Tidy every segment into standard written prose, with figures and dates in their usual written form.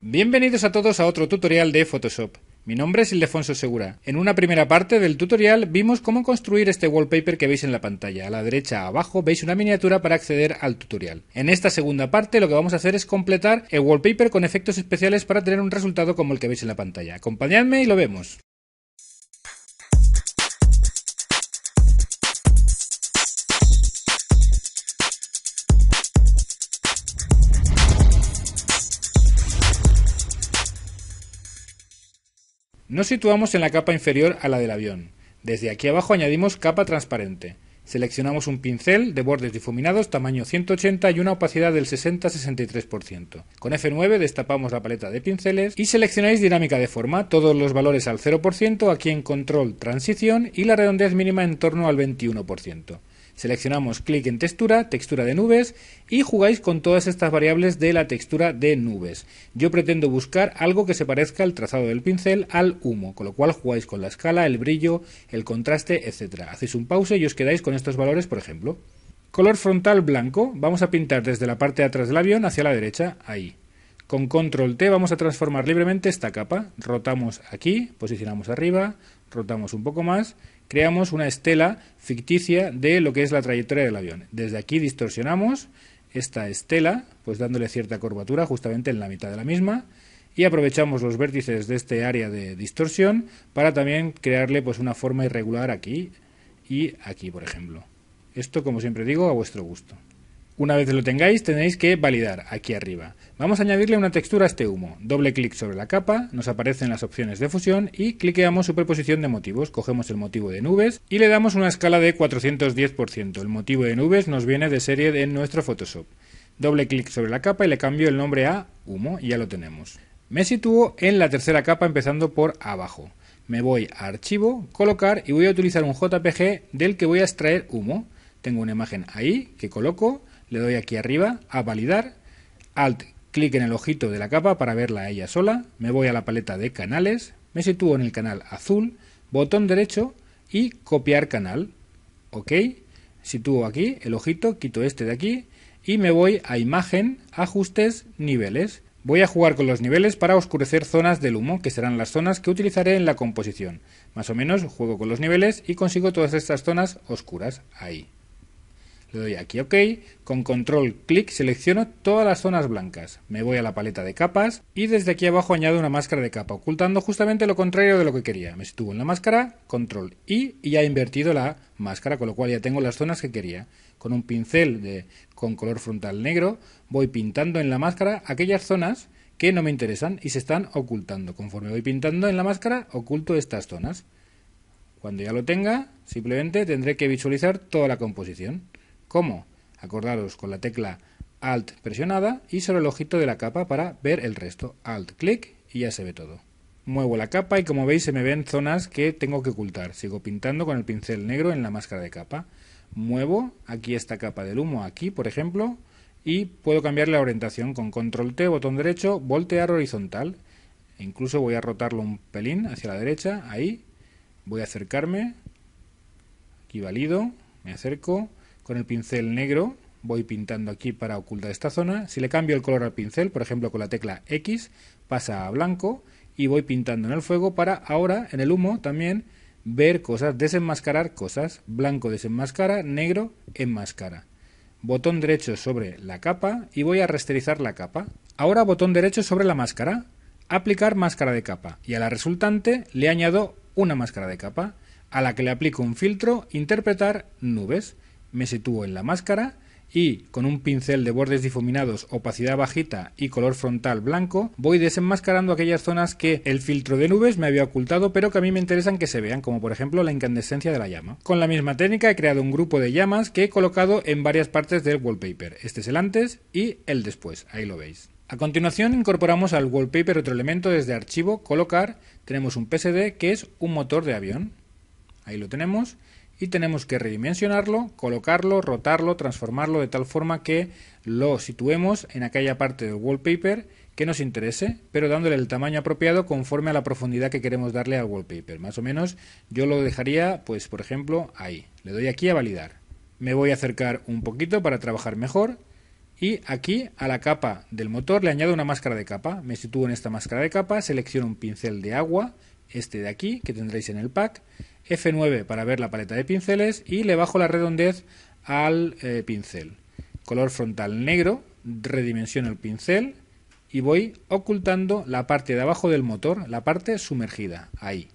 Bienvenidos a todos a otro tutorial de Photoshop. Mi nombre es Ildefonso Segura. En una primera parte del tutorial vimos cómo construir este wallpaper que veis en la pantalla. A la derecha abajo veis una miniatura para acceder al tutorial. En esta segunda parte lo que vamos a hacer es completar el wallpaper con efectos especiales para tener un resultado como el que veis en la pantalla. Acompañadme y lo vemos. Nos situamos en la capa inferior a la del avión. Desde aquí abajo añadimos capa transparente. Seleccionamos un pincel de bordes difuminados tamaño 180 y una opacidad del 60-63%. Con F9 destapamos la paleta de pinceles y seleccionáis dinámica de forma, todos los valores al 0%, aquí en control transición y la redondez mínima en torno al 21%. Seleccionamos clic en textura, textura de nubes y jugáis con todas estas variables de la textura de nubes. Yo pretendo buscar algo que se parezca al trazado del pincel al humo, con lo cual jugáis con la escala, el brillo, el contraste, etc. Hacéis un pause y os quedáis con estos valores, por ejemplo. Color frontal blanco, vamos a pintar desde la parte de atrás del avión hacia la derecha, ahí. Con control T vamos a transformar libremente esta capa, rotamos aquí, posicionamos arriba, rotamos un poco más, creamos una estela ficticia de lo que es la trayectoria del avión. Desde aquí distorsionamos esta estela, pues dándole cierta curvatura justamente en la mitad de la misma, y aprovechamos los vértices de este área de distorsión para también crearle pues una forma irregular aquí y aquí, por ejemplo. Esto, como siempre digo, a vuestro gusto. Una vez lo tengáis, tenéis que validar aquí arriba. Vamos a añadirle una textura a este humo. Doble clic sobre la capa, nos aparecen las opciones de fusión y cliqueamos superposición de motivos. Cogemos el motivo de nubes y le damos una escala de 410%. El motivo de nubes nos viene de serie en nuestro Photoshop. Doble clic sobre la capa y le cambio el nombre a humo y ya lo tenemos. Me sitúo en la tercera capa empezando por abajo. Me voy a archivo, colocar y voy a utilizar un JPG del que voy a extraer humo. Tengo una imagen ahí que coloco. Le doy aquí arriba a validar, alt clic en el ojito de la capa para verla a ella sola, me voy a la paleta de canales, me sitúo en el canal azul, botón derecho y copiar canal, ok, sitúo aquí el ojito, quito este de aquí y me voy a imagen, ajustes, niveles. Voy a jugar con los niveles para oscurecer zonas del humo, que serán las zonas que utilizaré en la composición. Más o menos juego con los niveles y consigo todas estas zonas oscuras, ahí. Le doy aquí OK, con control clic selecciono todas las zonas blancas, me voy a la paleta de capas y desde aquí abajo añado una máscara de capa, ocultando justamente lo contrario de lo que quería. Me sitúo en la máscara, control I y ya he invertido la máscara, con lo cual ya tengo las zonas que quería. Con un pincel con color frontal negro voy pintando en la máscara aquellas zonas que no me interesan y se están ocultando. Conforme voy pintando en la máscara, oculto estas zonas. Cuando ya lo tenga, simplemente tendré que visualizar toda la composición. ¿Cómo? Acordaros con la tecla Alt presionada y sobre el ojito de la capa para ver el resto. Alt clic y ya se ve todo. Muevo la capa y como veis se me ven zonas que tengo que ocultar. Sigo pintando con el pincel negro en la máscara de capa. Muevo aquí esta capa del humo, aquí por ejemplo, y puedo cambiar la orientación con control T, botón derecho, voltear horizontal. E incluso voy a rotarlo un pelín hacia la derecha, ahí. Voy a acercarme, aquí valido, me acerco. Con el pincel negro voy pintando aquí para ocultar esta zona. Si le cambio el color al pincel, por ejemplo con la tecla X, pasa a blanco y voy pintando en el fuego para ahora en el humo también ver cosas, desenmascarar cosas. Blanco desenmascara, negro enmascara. Botón derecho sobre la capa y voy a rasterizar la capa. Ahora botón derecho sobre la máscara, aplicar máscara de capa y a la resultante le añado una máscara de capa a la que le aplico un filtro, interpretar nubes. Me sitúo en la máscara y con un pincel de bordes difuminados, opacidad bajita y color frontal blanco, voy desenmascarando aquellas zonas que el filtro de nubes me había ocultado pero que a mí me interesan que se vean, como por ejemplo la incandescencia de la llama. Con la misma técnica he creado un grupo de llamas que he colocado en varias partes del wallpaper. Este es el antes y el después, ahí lo veis. A continuación incorporamos al wallpaper otro elemento desde archivo, colocar, tenemos un PSD que es un motor de avión, ahí lo tenemos. Y tenemos que redimensionarlo, colocarlo, rotarlo, transformarlo de tal forma que lo situemos en aquella parte del wallpaper que nos interese, pero dándole el tamaño apropiado conforme a la profundidad que queremos darle al wallpaper. Más o menos yo lo dejaría, pues por ejemplo, ahí. Le doy aquí a validar. Me voy a acercar un poquito para trabajar mejor. y aquí a la capa del motor le añado una máscara de capa. Me sitúo en esta máscara de capa, selecciono un pincel de agua, este de aquí, que tendréis en el pack, F9 para ver la paleta de pinceles y le bajo la redondez al pincel. Color frontal negro, redimensiono el pincel y voy ocultando la parte de abajo del motor, la parte sumergida, ahí.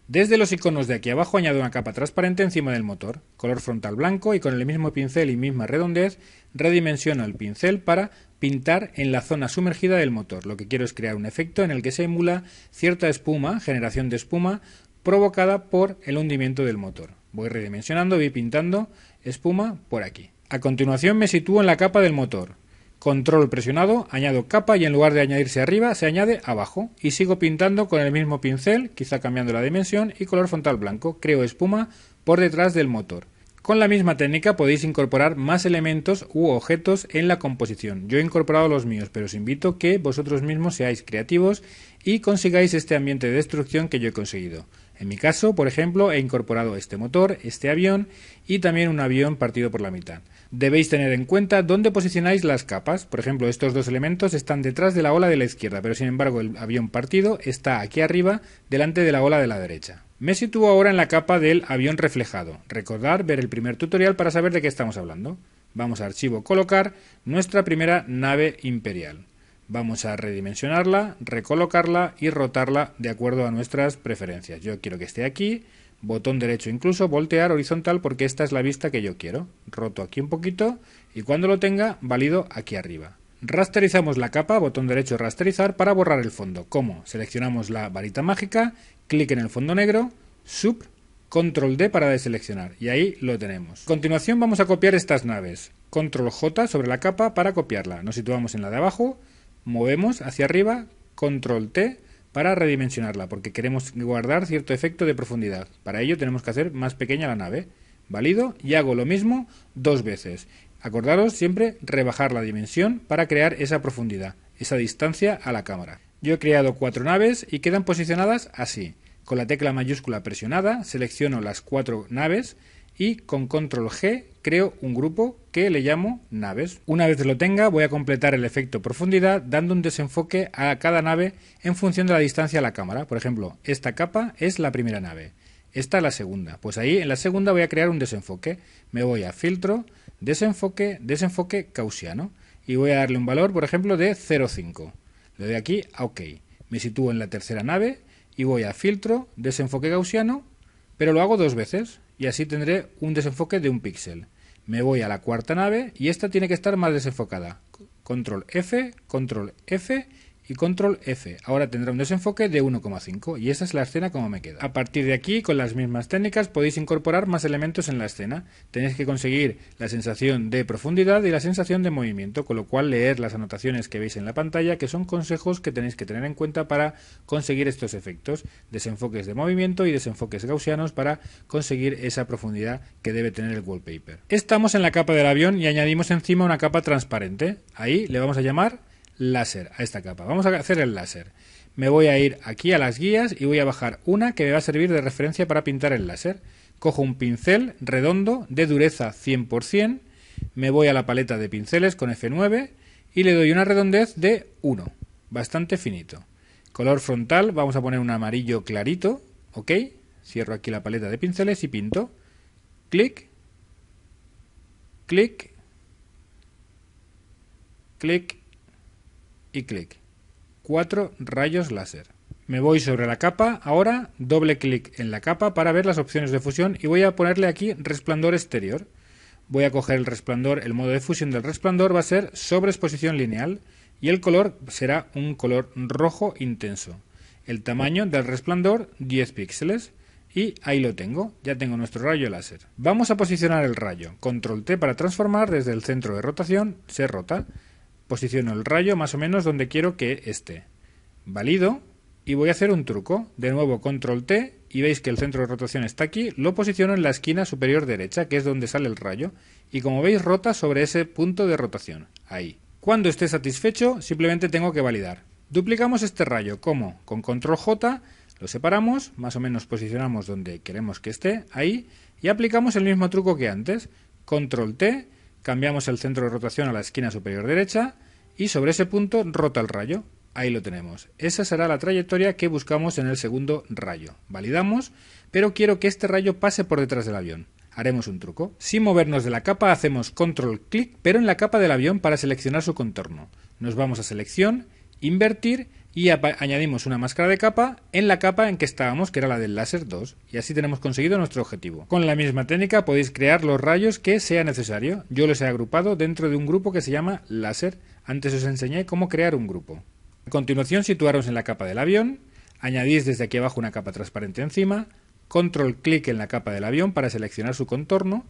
Desde los iconos de aquí abajo añado una capa transparente encima del motor, color frontal blanco, y con el mismo pincel y misma redondez redimensiono el pincel para pintar en la zona sumergida del motor. Lo que quiero es crear un efecto en el que se emula cierta espuma, generación de espuma, provocada por el hundimiento del motor. Voy redimensionando, voy pintando espuma por aquí. A continuación me sitúo en la capa del motor. Control presionado, añado capa y en lugar de añadirse arriba se añade abajo y sigo pintando con el mismo pincel, quizá cambiando la dimensión, y color frontal blanco. Creo espuma por detrás del motor. Con la misma técnica podéis incorporar más elementos u objetos en la composición. Yo he incorporado los míos, pero os invito a que vosotros mismos seáis creativos y consigáis este ambiente de destrucción que yo he conseguido. En mi caso, por ejemplo, he incorporado este motor, este avión y también un avión partido por la mitad. Debéis tener en cuenta dónde posicionáis las capas. Por ejemplo, estos dos elementos están detrás de la ola de la izquierda, pero sin embargo el avión partido está aquí arriba, delante de la ola de la derecha. Me sitúo ahora en la capa del avión reflejado. Recordad ver el primer tutorial para saber de qué estamos hablando. Vamos a archivo, colocar nuestra primera nave imperial. Vamos a redimensionarla, recolocarla y rotarla de acuerdo a nuestras preferencias. Yo quiero que esté aquí, botón derecho incluso, voltear horizontal porque esta es la vista que yo quiero. Roto aquí un poquito y cuando lo tenga, valido aquí arriba. Rasterizamos la capa, botón derecho rasterizar para borrar el fondo. ¿Cómo? Seleccionamos la varita mágica, clic en el fondo negro, sub, control D para deseleccionar y ahí lo tenemos. A continuación vamos a copiar estas naves. Control J sobre la capa para copiarla. Nos situamos en la de abajo, movemos hacia arriba, control T para redimensionarla porque queremos guardar cierto efecto de profundidad. Para ello tenemos que hacer más pequeña la nave. Valido y hago lo mismo dos veces. Acordaros siempre rebajar la dimensión para crear esa profundidad, esa distancia a la cámara. Yo he creado 4 naves y quedan posicionadas así. Con la tecla mayúscula presionada selecciono las 4 naves y con control G creo un grupo que le llamo naves. Una vez lo tenga voy a completar el efecto profundidad dando un desenfoque a cada nave en función de la distancia a la cámara. Por ejemplo, esta capa es la primera nave, esta la segunda. Pues ahí en la segunda voy a crear un desenfoque. Me voy a filtro, desenfoque, desenfoque gaussiano y voy a darle un valor, por ejemplo, de 0,5. Le doy aquí a OK. Me sitúo en la tercera nave y voy a filtro, desenfoque gaussiano, pero lo hago 2 veces y así tendré un desenfoque de 1 píxel. Me voy a la cuarta nave y esta tiene que estar más desenfocada. Control F y control F. Ahora tendrá un desenfoque de 1,5 y esa es la escena como me queda. A partir de aquí, con las mismas técnicas, podéis incorporar más elementos en la escena. Tenéis que conseguir la sensación de profundidad y la sensación de movimiento, con lo cual leer las anotaciones que veis en la pantalla, que son consejos que tenéis que tener en cuenta para conseguir estos efectos, desenfoques de movimiento y desenfoques gaussianos para conseguir esa profundidad que debe tener el wallpaper. Estamos en la capa del avión y añadimos encima una capa transparente. Ahí le vamos a llamar láser a esta capa. Vamos a hacer el láser. Me voy a ir aquí a las guías y voy a bajar una que me va a servir de referencia para pintar el láser. Cojo un pincel redondo de dureza 100%, me voy a la paleta de pinceles con F9 y le doy una redondez de 1, bastante finito. Color frontal, vamos a poner un amarillo clarito, ok, cierro aquí la paleta de pinceles y pinto. Clic, clic, clic y clic. 4 rayos láser. Me voy sobre la capa, ahora doble clic en la capa para ver las opciones de fusión y voy a ponerle aquí resplandor exterior. Voy a coger el resplandor, el modo de fusión del resplandor va a ser sobreexposición lineal y el color será un color rojo intenso. El tamaño del resplandor 10 píxeles y ahí lo tengo, ya tengo nuestro rayo láser. Vamos a posicionar el rayo, control T para transformar, desde el centro de rotación se rota. Posiciono el rayo más o menos donde quiero que esté. Valido y voy a hacer un truco. De nuevo control T y veis que el centro de rotación está aquí. Lo posiciono en la esquina superior derecha, que es donde sale el rayo. Y como veis rota sobre ese punto de rotación. Ahí. Cuando esté satisfecho simplemente tengo que validar. Duplicamos este rayo. ¿Cómo? Con control J lo separamos, más o menos posicionamos donde queremos que esté. Ahí. Y aplicamos el mismo truco que antes. Control T. cambiamos el centro de rotación a la esquina superior derecha y sobre ese punto rota el rayo. Ahí lo tenemos. Esa será la trayectoria que buscamos en el segundo rayo. Validamos, pero quiero que este rayo pase por detrás del avión. Haremos un truco. Sin movernos de la capa hacemos control clic, pero en la capa del avión para seleccionar su contorno. Nos vamos a selección, invertir y añadimos una máscara de capa en la capa en que estábamos, que era la del láser 2, y así tenemos conseguido nuestro objetivo. Con la misma técnica podéis crear los rayos que sea necesario. Yo los he agrupado dentro de un grupo que se llama láser. Antes os enseñé cómo crear un grupo. A continuación, situaros en la capa del avión, añadís desde aquí abajo una capa transparente encima, control clic en la capa del avión para seleccionar su contorno,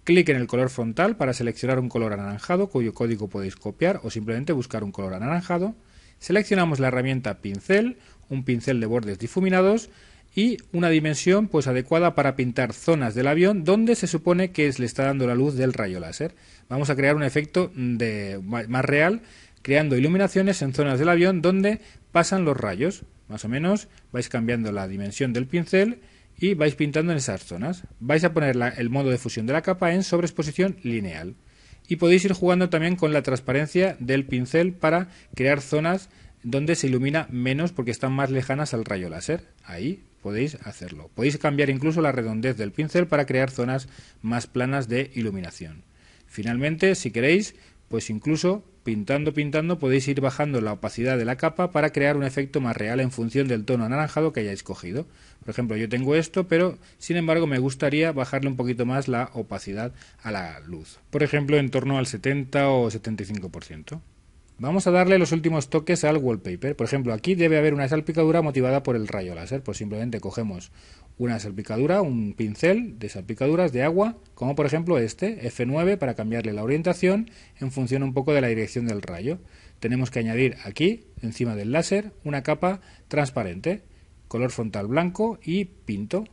clic en el color frontal para seleccionar un color anaranjado cuyo código podéis copiar o simplemente buscar un color anaranjado, seleccionamos la herramienta pincel, un pincel de bordes difuminados y una dimensión pues adecuada para pintar zonas del avión donde se supone que le está dando la luz del rayo láser. Vamos a crear un efecto más real, creando iluminaciones en zonas del avión donde pasan los rayos. Más o menos vais cambiando la dimensión del pincel y vais pintando en esas zonas. Vais a poner el modo de fusión de la capa en sobreexposición lineal. Y podéis ir jugando también con la transparencia del pincel para crear zonas donde se ilumina menos porque están más lejanas al rayo láser. Ahí podéis hacerlo. Podéis cambiar incluso la redondez del pincel para crear zonas más planas de iluminación. Finalmente, si queréis, pues incluso pintando podéis ir bajando la opacidad de la capa para crear un efecto más real en función del tono anaranjado que hayáis cogido. Por ejemplo, yo tengo esto, pero sin embargo me gustaría bajarle un poquito más la opacidad a la luz. Por ejemplo, en torno al 70 o 75%. Vamos a darle los últimos toques al wallpaper. Por ejemplo, aquí debe haber una salpicadura motivada por el rayo láser. Pues simplemente cogemos una salpicadura, un pincel de salpicaduras de agua, como por ejemplo este, F9, para cambiarle la orientación en función un poco de la dirección del rayo. Tenemos que añadir aquí, encima del láser, una capa transparente, color frontal blanco y pinto.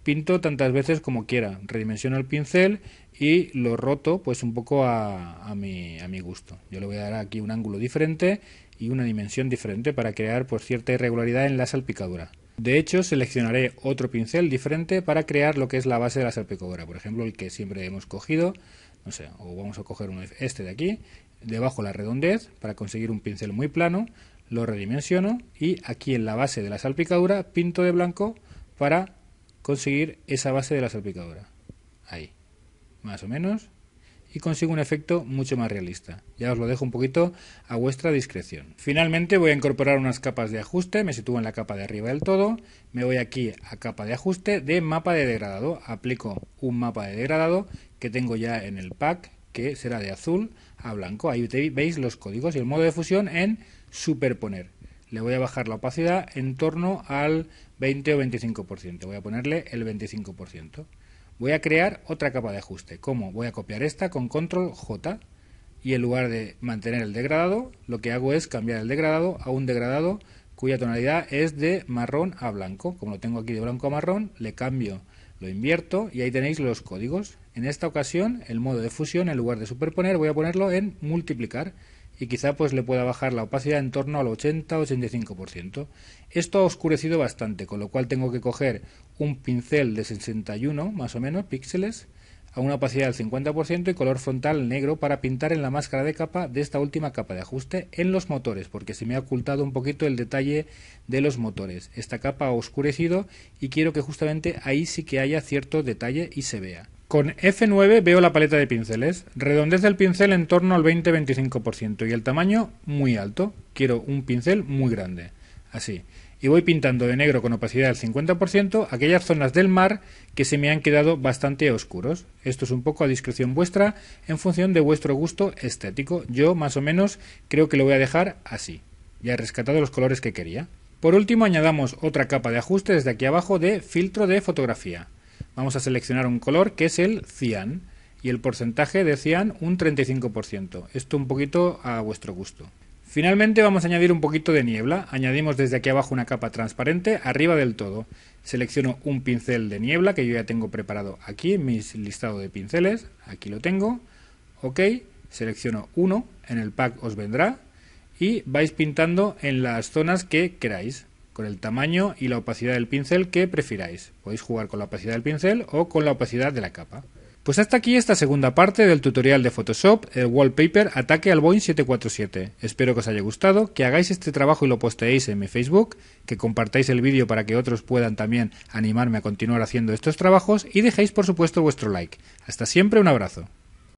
Pinto tantas veces como quiera, redimensiono el pincel y lo roto pues un poco a mi gusto. Yo le voy a dar aquí un ángulo diferente y una dimensión diferente para crear pues cierta irregularidad en la salpicadura. De hecho, seleccionaré otro pincel diferente para crear lo que es la base de la salpicadura. Por ejemplo, el que siempre hemos cogido, no sé, o vamos a coger este de aquí, debajo la redondez, para conseguir un pincel muy plano, lo redimensiono y aquí en la base de la salpicadura pinto de blanco para conseguir esa base de la salpicadura. Ahí, más o menos. Y consigo un efecto mucho más realista. Ya os lo dejo un poquito a vuestra discreción. Finalmente voy a incorporar unas capas de ajuste, me sitúo en la capa de arriba del todo, me voy aquí a capa de ajuste de mapa de degradado, aplico un mapa de degradado que tengo ya en el pack, que será de azul a blanco. Ahí veis los códigos y el modo de fusión en superponer. Le voy a bajar la opacidad en torno al 20 o 25%, voy a ponerle el 25%. Voy a crear otra capa de ajuste. ¿Cómo? Voy a copiar esta con control J y en lugar de mantener el degradado, lo que hago es cambiar el degradado a un degradado cuya tonalidad es de marrón a blanco. Como lo tengo aquí de blanco a marrón, le cambio, lo invierto y ahí tenéis los códigos. En esta ocasión, el modo de fusión, en lugar de superponer, voy a ponerlo en multiplicar y quizá pues le pueda bajar la opacidad en torno al 80-85%. Esto ha oscurecido bastante, con lo cual tengo que coger un pincel de 61 más o menos píxeles a una opacidad del 50% y color frontal negro para pintar en la máscara de capa de esta última capa de ajuste en los motores, porque se me ha ocultado un poquito el detalle de los motores. Esta capa ha oscurecido y quiero que justamente ahí sí que haya cierto detalle y se vea. Con F9 veo la paleta de pinceles, redondez del pincel en torno al 20-25% y el tamaño muy alto. Quiero un pincel muy grande, así. Y voy pintando de negro con opacidad del 50% aquellas zonas del mar que se me han quedado bastante oscuros. Esto es un poco a discreción vuestra en función de vuestro gusto estético. Yo más o menos creo que lo voy a dejar así. Ya he rescatado los colores que quería. Por último añadamos otra capa de ajuste desde aquí abajo de filtro de fotografía. Vamos a seleccionar un color que es el cian y el porcentaje de cian un 35%. Esto un poquito a vuestro gusto. Finalmente vamos a añadir un poquito de niebla. Añadimos desde aquí abajo una capa transparente arriba del todo. Selecciono un pincel de niebla que yo ya tengo preparado aquí en mi listado de pinceles. Aquí lo tengo. Ok, selecciono uno, en el pack os vendrá y vais pintando en las zonas que queráis, con el tamaño y la opacidad del pincel que prefiráis. Podéis jugar con la opacidad del pincel o con la opacidad de la capa. Pues hasta aquí esta segunda parte del tutorial de Photoshop, el wallpaper Ataque al Boeing 747. Espero que os haya gustado, que hagáis este trabajo y lo posteéis en mi Facebook, que compartáis el vídeo para que otros puedan también animarme a continuar haciendo estos trabajos y dejéis por supuesto vuestro like. Hasta siempre, un abrazo.